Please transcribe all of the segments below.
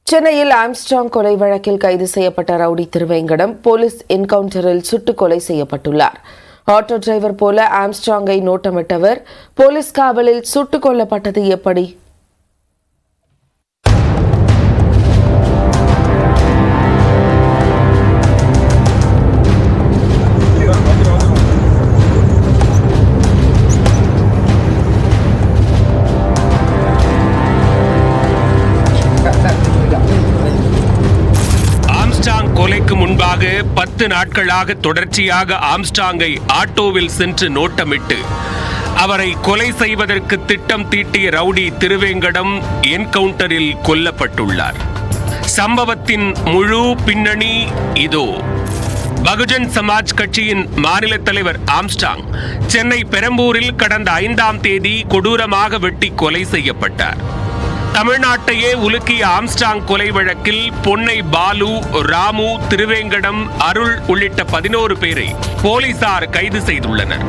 சென்னையில் ஆம்ஸ்ட்ராங் கொலை வழக்கில் கைது செய்யப்பட்ட ரவுடி திருவேங்கடம் போலீஸ் என்கவுண்டரில் சுட்டுக் கொலை செய்யப்பட்டுள்ளார். ஆட்டோ டிரைவர் போல ஆம்ஸ்ட்ராங்கை நோட்டமிட்டவர் போலீஸ் காவலில் சுட்டுக் கொல்லப்பட்டது எப்படி? கொலைக்கு முன்பாக 10 நாட்களாக தொடர்ச்சியாக ஆம்ஸ்ட்ராங்கை ஆட்டோவில் சென்று நோட்டமிட்டு அவரை கொலை செய்வதற்கு திட்டம் தீட்டிய ரவுடி திருவேங்கடம் என்கவுண்டரில் கொல்லப்பட்டுள்ளார். சம்பவத்தின் முழு பின்னணி இதோ. பகுஜன் சமாஜ் கட்சியின் மாநில தலைவர் ஆம்ஸ்ட்ராங் சென்னை பெரம்பூரில் கடந்த 5ஆம் தேதி கொடூரமாக வெட்டி கொலை செய்யப்பட்டார். தமிழ்நாட்டையே உலுக்கிய ஆம்ஸ்ட்ராங் கொலை வழக்கில் பொன்னை பாலு, ராமு, திருவேங்கடம், அருள் உள்ளிட்ட 11 பேரை போலீசார் கைது செய்துள்ளனர்.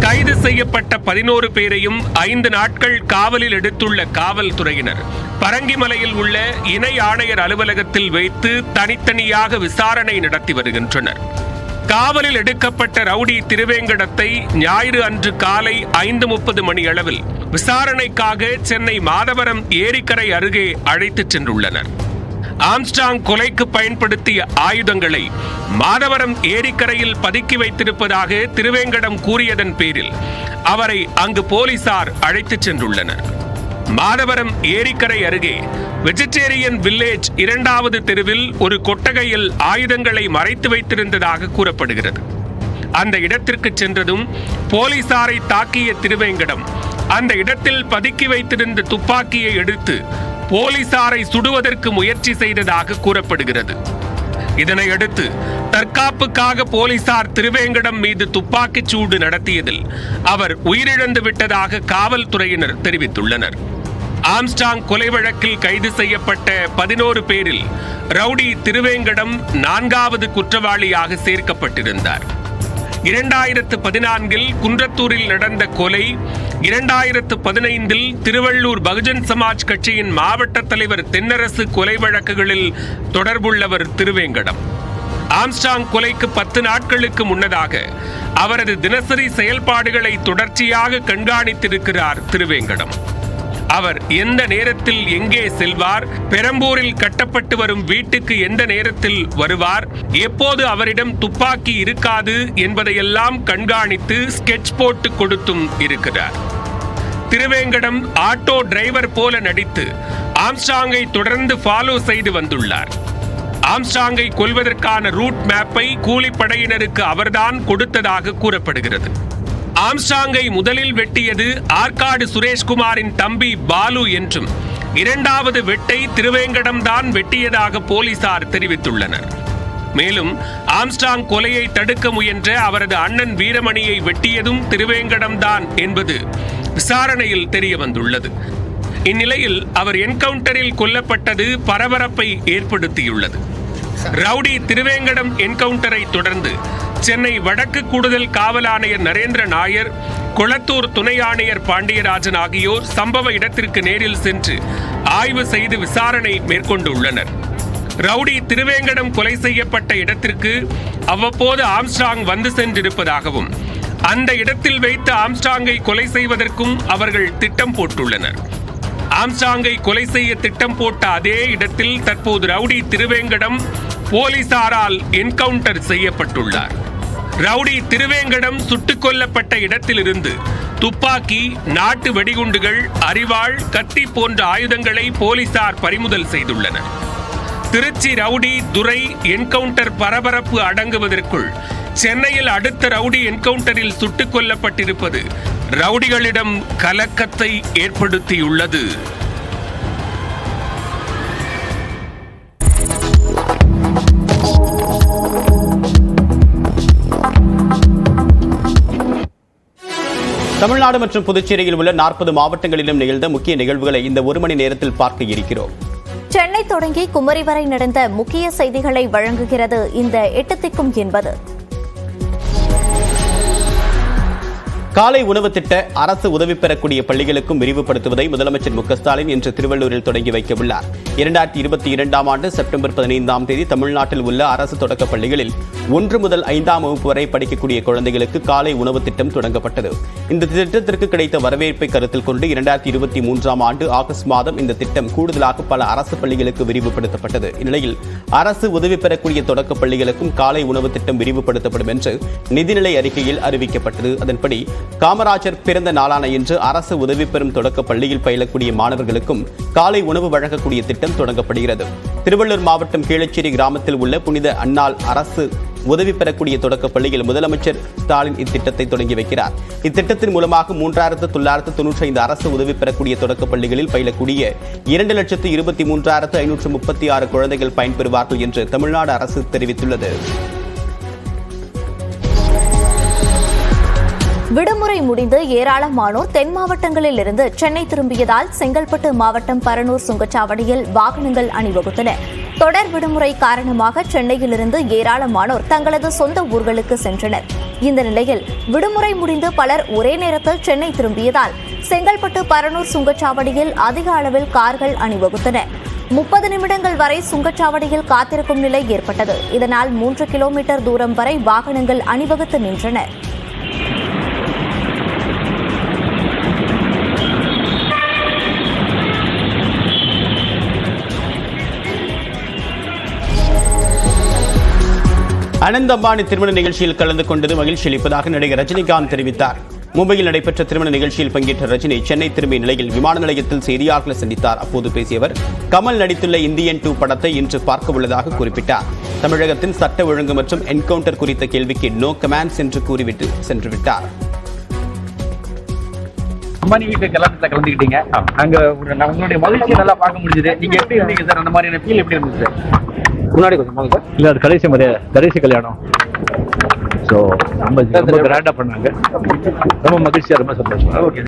கைது செய்யப்பட்ட 11 பேரையும் 5 நாட்கள் காவலில் எடுத்துள்ள காவல்துறையினர் பரங்கிமலையில் உள்ள இணை ஆணையர் அலுவலகத்தில் வைத்து தனித்தனியாக விசாரணை நடத்தி வருகின்றனர். காவலில் எடுக்கப்பட்ட ரவுடி திருவேங்கடத்தை ஞாயிறு அன்று காலை 5:30 மணி அளவில் விசாரணைக்காக சென்னை மாதவரம் ஏரிக்கரை அருகே அழைத்துச் சென்றுள்ளனர். ஆம்ஸ்ட்ராங் கொலைக்கு பயன்படுத்திய ஆயுதங்களை மாதவரம் ஏரிக்கரையில் பதுக்கி வைத்திருப்பதாக திருவேங்கடம் கூறியதன் பேரில் அவரை அங்கு போலீசார் அழைத்துச் சென்றுள்ளனர். மாதவரம் ஏரிக்கரை அருகே வெஜிடேரியன் வில்லேஜ் 2வது தெருவில் ஒரு கொட்டகையில் ஆயுதங்களை மறைத்து வைத்திருந்ததாக கூறப்படுகிறது. அந்த இடத்திற்கு சென்றதும் போலீசாரை தாக்கிய திருவேங்கடம் அந்த இடத்தில் பதுக்கி வைத்திருந்த துப்பாக்கியை எடுத்து போலீசாரை சுடுவதற்கு முயற்சி செய்ததாக கூறப்படுகிறது. இதனையடுத்து தற்காப்புக்காக போலீசார் திருவேங்கடம் மீது துப்பாக்கிச் சூடு நடத்தியதில் அவர் உயிரிழந்து விட்டதாக காவல்துறையினர் தெரிவித்துள்ளனர். ஆம்ஸ்ட்ராங் கொலை வழக்கில் கைது செய்யப்பட்ட 11 பேரில் ரவுடி திருவேங்கடம் 4வது குற்றவாளியாக சேர்க்கப்பட்டிருந்தார். 2014 குன்றத்தூரில் நடந்த கொலை, 2015 திருவள்ளூர் பகுஜன் சமாஜ் கட்சியின் மாவட்ட தலைவர் தென்னரசு கொலை வழக்குகளில் தொடர்புள்ளவர் திருவேங்கடம். ஆம்ஸ்ட்ராங் கொலைக்கு 10 நாட்களுக்கு முன்னதாக அவரது தினசரி செயல்பாடுகளை தொடர்ச்சியாக கண்காணித்திருக்கிறார் திருவேங்கடம். அவர் எந்த நேரத்தில் எங்கே செல்வார், பெரம்பூரில் கட்டப்பட்டு வரும் வீட்டுக்கு எந்த நேரத்தில் வருவார், எப்போது அவரிடம் துப்பாக்கி இருக்காது என்பதையெல்லாம் கண்காணித்து ஸ்கெட்ச் போட்டு கொடுத்தும் இருக்கிறார். திருவேங்கடம் ஆட்டோ டிரைவர் போல நடித்து ஆம்ஸ்ட்ராங்கை தொடர்ந்து ஃபாலோ செய்து வந்துள்ளார். ஆம்ஸ்ட்ராங்கை கொல்வதற்கான ரூட் மேப்பை கூலிப்படையினருக்கு அவர்தான் கொடுத்ததாக கூறப்படுகிறது. ஆம்ஸ்ட்ராங்கை முதலில் வெட்டியது ஆற்காடு சுரேஷ்குமாரின் தம்பி பாலு என்றும் 2வது வெட்டை திருவேங்கடம் தான் வெட்டியதாக போலீசார் தெரிவித்துள்ளனர். மேலும் ஆம்ஸ்ட்ராங் கொலையை தடுக்க முயன்ற அவரது அண்ணன் வீரமணியை வெட்டியதும் திருவேங்கடம் தான் என்பது விசாரணையில் தெரிய வந்துள்ளது. இந்நிலையில் அவர் என்கவுண்டரில் கொல்லப்பட்டது பரபரப்பை ஏற்படுத்தியுள்ளது. ரவுடி திருவேங்கடம் என்கவுண்டரை தொடர்ந்து சென்னை வடக்கு கூடுதல் காவல் ஆணையர் நரேந்திர நாயர், கொளத்தூர் துணை ஆணையர் பாண்டியராஜன் ஆகியோர் சம்பவ இடத்திற்கு நேரில் சென்று ஆய்வு செய்து விசாரணை மேற்கொண்டுள்ளனர். ரவுடி திருவேங்கடம் கொலை செய்யப்பட்ட இடத்திற்கு அவ்வப்போது ஆம்ஸ்ட்ராங் வந்து சென்றிருப்பதாகவும் அந்த இடத்தில் வைத்து ஆம்ஸ்ட்ராங்கை கொலை செய்வதற்கும் அவர்கள் திட்டம் போட்டுள்ளனர். ஆம்ஸ்ட்ராங்கை கொலை செய்ய திட்டம் போட்ட அதே இடத்தில் தற்போது ரவுடி திருவேங்கடம் போலீசாரால் என்கவுண்டர் செய்யப்பட்டுள்ளார். ரவுடி திருவேங்கடம் சுட்டுக் கொல்லப்பட்ட இடத்திலிருந்து துப்பாக்கி, நாட்டு வெடிகுண்டுகள், அரிவாள், கத்தி போன்ற ஆயுதங்களை போலீசார் பறிமுதல் செய்துள்ளனர். திருச்சி ரவுடி துரை என்கவுண்டர் பரபரப்பு அடங்குவதற்குள் சென்னையில் அடுத்த ரவுடி என்கவுண்டரில் சுட்டுக் கொல்லப்பட்டிருப்பது ரவுடிகளிடம் கலக்கத்தை ஏற்படுத்தியுள்ளது. தமிழ்நாடு மற்றும் புதுச்சேரியில் உள்ள 40 மாவட்டங்களிலும் நிகழ்ந்த முக்கிய நிகழ்வுகளை இந்த 1 மணி நேரத்தில் பார்க்க இருக்கிறோம். சென்னை தொடங்கி குமரி வரை நடந்த முக்கிய செய்திகளை வழங்குகிறது இந்த 8 திக்கும் என்பது. காலை உணவு திட்ட அரசு உதவி பெறக்கூடிய பள்ளிகளுக்கும் விரிவுபடுத்துவதை முதலமைச்சர் மு க ஸ்டாலின் இன்று திருவள்ளூரில் தொடங்கி வைக்க உள்ளார். 2022ஆம் ஆண்டு செப்டம்பர் 15ஆம் தேதி தமிழ்நாட்டில் உள்ள அரசு தொடக்கப் பள்ளிகளில் 1 முதல் 5ஆம் வகுப்பு வரை படிக்கக்கூடிய குழந்தைகளுக்கு காலை உணவு திட்டம் தொடங்கப்பட்டது. இந்த திட்டத்திற்கு கிடைத்த வரவேற்பை கருத்தில் கொண்டு 2023ஆம் ஆண்டு ஆகஸ்ட் மாதம் இந்த திட்டம் கூடுதலாக பல அரசு பள்ளிகளுக்கு விரிவுபடுத்தப்பட்டது. இந்நிலையில் அரசு உதவி பெறக்கூடிய தொடக்கப் பள்ளிகளுக்கும் காலை உணவு திட்டம் விரிவுபடுத்தப்படும் என்று நிதிநிலை அறிக்கையில் அறிவிக்கப்பட்டது. அதன்படி காமராஜர் பிறந்த நாளான இன்று அரசு உதவி பெறும் தொடக்க பள்ளியில் பயிலக்கூடிய மாணவர்களுக்கும் காலை உணவு வழங்கக்கூடிய திட்டம் தொடங்கப்படுகிறது. திருவள்ளூர் மாவட்டம் கீழச்சேரி கிராமத்தில் உள்ள புனித அன்னாள் அரசு உதவி பெறக்கூடிய தொடக்க பள்ளியில் முதலமைச்சர் ஸ்டாலின் இத்திட்டத்தை தொடங்கி வைக்கிறார். இத்திட்டத்தின் மூலமாக 3995 அரசு உதவி பெறக்கூடிய தொடக்க பள்ளிகளில் பயிலக்கூடிய 2,23,536 குழந்தைகள் பயன்பெறுவார்கள் என்று தமிழ்நாடு அரசு தெரிவித்துள்ளது. விடுமுறை முடிந்து ஏராளமானோர் தென் மாவட்டங்களில் இருந்து சென்னை திரும்பியதால் செங்கல்பட்டு மாவட்டம் பரனூர் சுங்கச்சாவடியில் வாகனங்கள் அணிவகுத்தன. தொடர் விடுமுறை காரணமாக சென்னையிலிருந்து ஏராளமானோர் தங்களது சொந்த ஊர்களுக்கு சென்றனர். இந்த நிலையில் விடுமுறை முடிந்து பலர் ஒரே நேரத்தில் சென்னை திரும்பியதால் செங்கல்பட்டு பரனூர் சுங்கச்சாவடியில் அதிக அளவில் கார்கள் அணிவகுத்தன. 30 நிமிடங்கள் வரை சுங்கச்சாவடியில் காத்திருக்கும் நிலை ஏற்பட்டது. இதனால் 3 கிலோமீட்டர் தூரம் வரை வாகனங்கள் அணிவகுத்து நின்றன. அனந்த் அம்பானி திருமண நிகழ்ச்சியில் கலந்து கொண்டது மகிழ்ச்சி அளிப்பதாக நடிகர் ரஜினிகாந்த் தெரிவித்தார். மும்பையில் நடைபெற்ற திருமண நிகழ்ச்சியில் பங்கேற்ற ரஜினி சென்னை திரும்பிய நிலையில் விமான நிலையத்தில் செய்தியாளர்களை சந்தித்தார். அப்போது பேசிய அவர் கமல் நடித்துள்ள இந்தியன் 2 படத்தை இன்று பார்க்க உள்ளதாக குறிப்பிட்டார். தமிழகத்தின் சட்ட ஒழுங்கு மற்றும் என்கவுண்டர் குறித்த கேள்விக்கு நோ கமெண்ட்ஸ் என்று கூறிவிட்டு சென்று விட்டார். அம்பானி வீட்டு கல்யாணத்துல கலந்துக்கிட்டீங்க. அங்க உங்களுடைய மகிழ்ச்சி நல்லா பார்க்க முடிஞ்சது. நீங்க எப்படி இருந்தீங்க சார்? அந்த மாதிரியான ஃபீல் எப்படி இருந்துச்சு சார்? முன்னாடி கொஞ்சம் சார். இல்ல அது கடைசி கல்யாணம். ஸோ ரொம்ப கிராண்டா பண்ணாங்க. ரொம்ப மகிழ்ச்சியா, ரொம்ப சந்தோஷம்.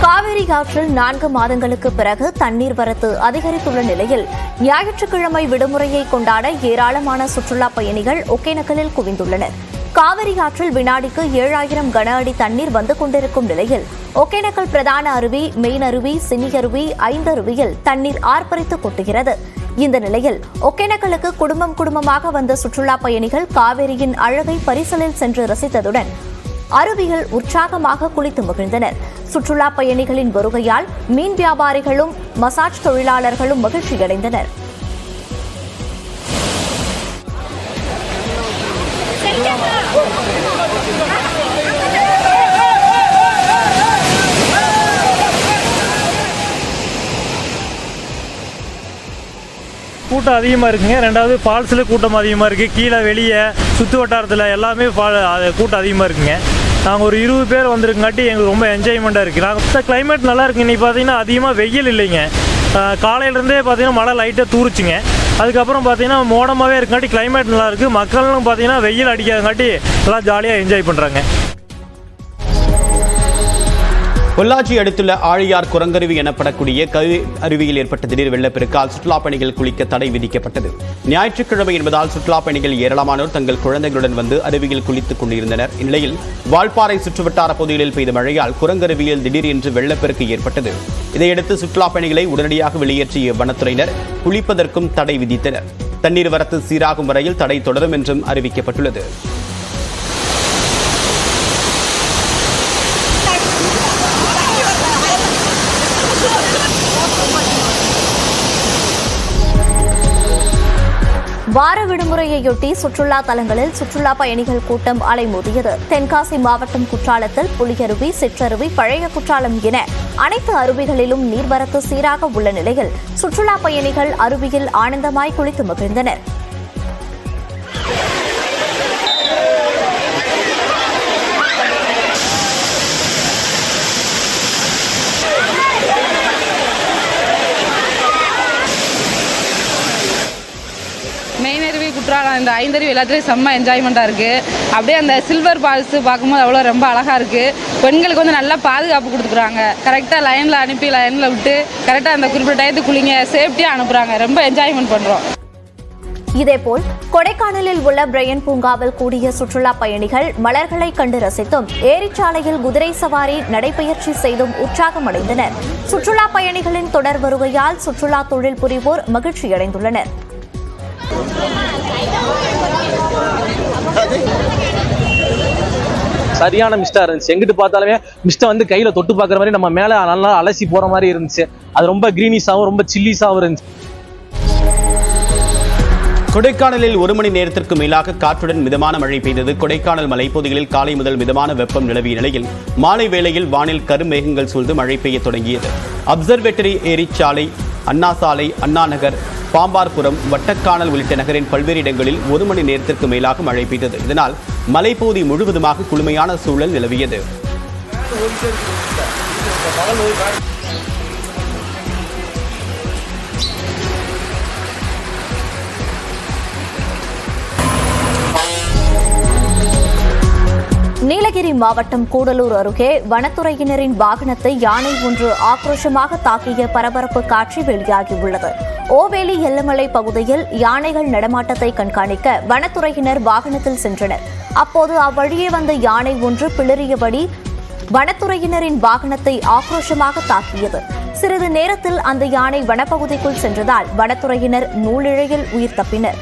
காவிரி ஆற்றில் 4 மாதங்களுக்கு பிறகு தண்ணீர் வரத்து அதிகரித்துள்ள நிலையில் ஞாயிற்றுக்கிழமை விடுமுறையை கொண்டாட ஏராளமான சுற்றுலா பயணிகள் ஒகேனக்கலில் குவிந்துள்ளனர். காவிரி ஆற்றில் வினாடிக்கு 7000 கன அடி தண்ணீர் வந்து கொண்டிருக்கும் நிலையில் ஒகேனக்கல் பிரதான அருவி, மெயின் அருவி, சினி அருவி, ஐந்தருவியில் தண்ணீர் ஆர்ப்பரித்து கொட்டுகிறது. இந்த நிலையில் ஒகேனக்கலுக்கு குடும்பமாக வந்த சுற்றுலா பயணிகள் காவிரியின் அழகை பரிசலில் சென்று ரசித்ததுடன் அருவியில் உற்சாகமாக குளித்து மகிழ்ந்தனர். சுற்றுலா பயணிகளின் வருகையால் மீன் வியாபாரிகளும் மசாஜ் தொழிலாளர்களும் மகிழ்ச்சியடைந்தனர். கூட்டம் அதிகமாக இருக்குங்க. ரெண்டாவது ஃபால்ஸில் கூட்டம் அதிகமாக இருக்குது. கீழே வெளியே சுற்று வட்டாரத்தில் எல்லாமே கூட்டம் அதிகமாக இருக்குங்க. நாங்கள் ஒரு 20 பேர் வந்திருக்கங்காட்டி எங்களுக்கு ரொம்ப என்ஜாய்மெண்ட்டாக இருக்குது. நாங்கள் கிளைமேட் நல்லா இருக்குது. இன்றைக்கி பார்த்தீங்கன்னா அதிகமாக வெயில் இல்லைங்க. காலையிலேருந்தே பார்த்தீங்கன்னா மழை லைட்டாக தூரிச்சுங்க. அதுக்கப்புறம் பார்த்தீங்கன்னா மோடமாகவே இருக்கங்காட்டி கிளைமேட் நல்லா இருக்குது. மக்களும் பார்த்தீங்கன்னா வெயில் அடிக்காதங்காட்டி எல்லாம் ஜாலியாக என்ஜாய் பண்ணுறாங்க. பொள்ளாச்சி அடுத்துள்ள ஆழியார் குரங்கருவி எனப்படக்கூடிய கவி அருவியில் ஏற்பட்ட திடீர் வெள்ளப்பெருக்கால் சுற்றுலா பயணிகள் குளிக்க தடை விதிக்கப்பட்டது. ஞாயிற்றுக்கிழமை என்பதால் சுற்றுலா பயணிகள் ஏராளமானோர் தங்கள் குழந்தைகளுடன் வந்து அருவியில் குளித்துக் கொண்டிருந்தனர். இந்நிலையில் வால்பாறை சுற்றுவட்டார பகுதிகளில் பெய்த மழையால் குரங்கருவியில் திடீரென்று வெள்ளப்பெருக்கு ஏற்பட்டது. இதையடுத்து சுற்றுலா பயணிகளை உடனடியாக வெளியேற்றிய வனத்துறையினர் குளிப்பதற்கும் தடை விதித்தனர். தண்ணீர் வரத்து சீராகும் வரையில் தடை தொடரும் என்றும் அறிவிக்கப்பட்டுள்ளது. வார விடுமுறையொட்டி சுற்றுலா தலங்களில் சுற்றுலா பயணிகள் கூட்டம் அலைமோதியது. தென்காசி மாவட்டம் குற்றாலத்தில் புலியருவி, சிற்றருவி, பழைய குற்றாலம் என அனைத்து அருவிகளிலும் நீர்வரத்து சீராக உள்ள நிலையில் சுற்றுலா பயணிகள் அருவியில் ஆனந்தமாய் குளித்து மகிழ்ந்தனர். மெயின் அருவி, குற்றாலம், இந்த ஐந்தருவி எல்லாத்துலேயும் செம்ம என்ஜாய்மெண்ட்டாக இருக்குது. அப்படியே அந்த சில்வர் ஃபால்ஸு பார்க்கும்போது அவ்வளோ ரொம்ப அழகாக இருக்குது. பெண்களுக்கு வந்து நல்லா பாதுகாப்பு கொடுத்துக்குறாங்க. கரெக்டாக லைனில் அனுப்பி லைனில் விட்டு கரெக்டாக அந்த குறிப்பிட்ட டயத்துக்கு குளிங்க சேஃப்டியாக அனுப்புகிறாங்க. ரொம்ப என்ஜாய்மெண்ட் பண்ணுறோம். இதேபோல் கொடைக்கானலில் உள்ள பிரையன் பூங்காவில் கூடிய சுற்றுலா பயணிகள் மலர்களை கண்டு ரசித்தும் ஏரிச்சாலையில் குதிரை சவாரி நடைபயிற்சி செய்தும் உற்சாகமடைந்தனர். சுற்றுலா பயணிகளின் தொடர் வருகையால் சுற்றுலா தொழில் புரிவோர் மகிழ்ச்சியடைந்துள்ளனர். சரியான மிஸ்டா இருந்துச்சு. எங்கிட்டு பார்த்தாலுமே மிஸ்டை வந்து கையில தொட்டு பார்க்குற மாதிரி நம்ம மேல நல்லா அலசி போற மாதிரி இருந்துச்சு. அது ரொம்ப கிரீனிஸாவும் ரொம்ப சில்லிஸாவும் இருந்துச்சு. கொடைக்கானலில் 1 மணி நேரத்திற்கு மேலாக காற்றுடன் மிதமான மழை பெய்தது. கொடைக்கானல் மலைப்பகுதிகளில் காலை முதல் மிதமான வெப்பம் நிலவிய நிலையில் மாலை வேளையில் வானில் கருமேகங்கள் சூழ்ந்து மழை பெய்ய தொடங்கியது. அப்சர்வேட்டரி ஏரிச்சாலை, அண்ணா சாலை, அண்ணா நகர், பாம்பார்புரம், வட்டக்கானல் உள்ளிட்ட நகரின் பல்வேறு இடங்களில் 1 மணி நேரத்திற்கு மேலாக மழை பெய்தது. இதனால் மலைப்பகுதி முழுவதுமாக குளுமையான சூழல் நிலவியது. நீலகிரி மாவட்டம் கூடலூர் அருகே வனத்துறையினரின் வாகனத்தை யானை ஒன்று ஆக்ரோஷமாக தாக்கிய பரபரப்பு காட்சி வெளியாகியுள்ளது. ஓவேலி எல்லமலை பகுதியில் யானைகள் நடமாட்டத்தை கண்காணிக்க வனத்துறையினர் வாகனத்தில் சென்றனர். அப்போது அவ்வழியே வந்த யானை ஒன்று பிளறியபடி வனத்துறையினரின் வாகனத்தை ஆக்ரோஷமாக தாக்கியது. சிறிது நேரத்தில் அந்த யானை வனப்பகுதிக்குள் சென்றதால் வனத்துறையினர் நூலிழையில் உயிர் தப்பினர்.